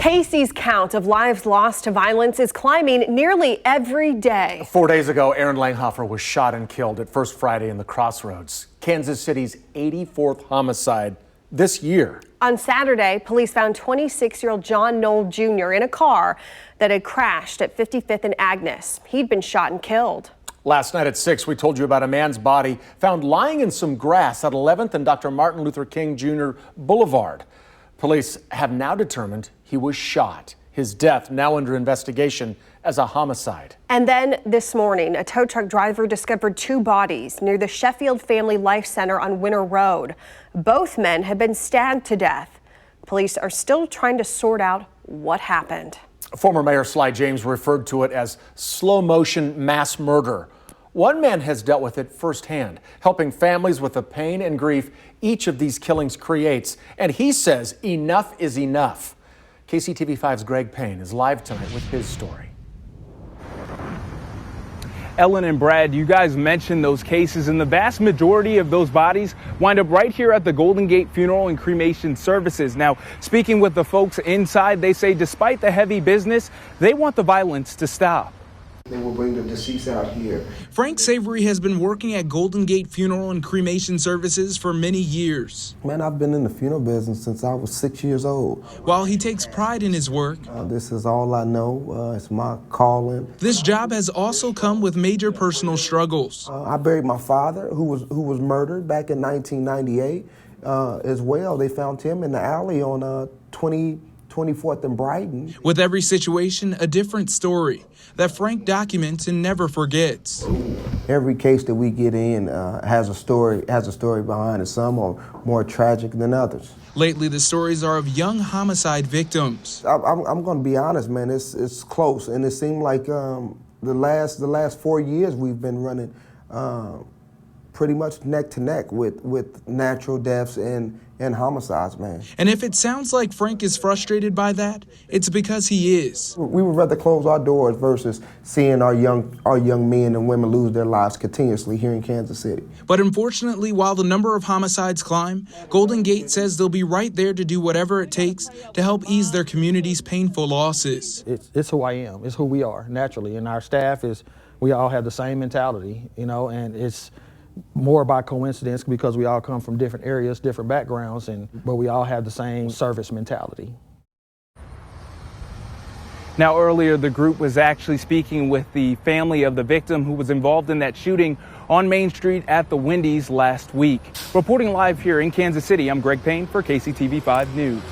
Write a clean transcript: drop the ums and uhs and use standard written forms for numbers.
Casey's count of lives lost to violence is climbing nearly every day. 4 days ago, Aaron Langhofer was shot and killed at First Friday in the Crossroads, Kansas City's 84th homicide this year. On Saturday, police found 26-year-old John Knoll Jr. in a car that had crashed at 55th and Agnes. He'd been shot and killed. Last night at 6, we told you about a man's body found lying in some grass at 11th and Dr. Martin Luther King Jr. Boulevard. Police have now determined he was shot. His death now under investigation as a homicide. And then this morning, a tow truck driver discovered 2 bodies near the Sheffield Family Life Center on Winter Road. Both men had been stabbed to death. Police are still trying to sort out what happened. Former Mayor Sly James referred to it as slow-motion mass murder. One man has dealt with it firsthand, helping families with the pain and grief each of these killings creates. And he says enough is enough. KCTV5's Greg Payne is live tonight with his story. Ellen and Brad, you guys mentioned those cases, and the vast majority of those bodies wind up right here at the Golden Gate Funeral and Cremation Services. Now, speaking with the folks inside, they say despite the heavy business, they want the violence to stop. They will bring the deceased out here. Frank Savory has been working at Golden Gate Funeral and Cremation Services for many years. Man, I've been in the funeral business since I was 6 years old. While he takes pride in his work, this is all I know. It's my calling. This job has also come with major personal struggles. I buried my father, who was murdered back in 1998 as well. They found him in the alley on 24th and Brighton. With every situation, a different story that Frank documents and never forgets. Every case that we get in has a story behind it. Some are more tragic than others. Lately, the stories are of young homicide victims. I'm going to be honest, man. It's close, and it seemed like the last 4 years we've been running pretty much neck to neck with natural deaths and homicides, man. And if it sounds like Frank is frustrated by that, it's because he is. We would rather close our doors versus seeing our young men and women lose their lives continuously here in Kansas City. But unfortunately, while the number of homicides climb, Golden Gate says they'll be right there to do whatever it takes to help ease their community's painful losses. It's who I am. It's who we are naturally, and our staff we all have the same mentality, and it's more by coincidence because we all come from different areas, different backgrounds, but we all have the same service mentality. Now, earlier, the group was actually speaking with the family of the victim who was involved in that shooting on Main Street at the Wendy's last week. Reporting live here in Kansas City, I'm Greg Payne for KCTV5 News.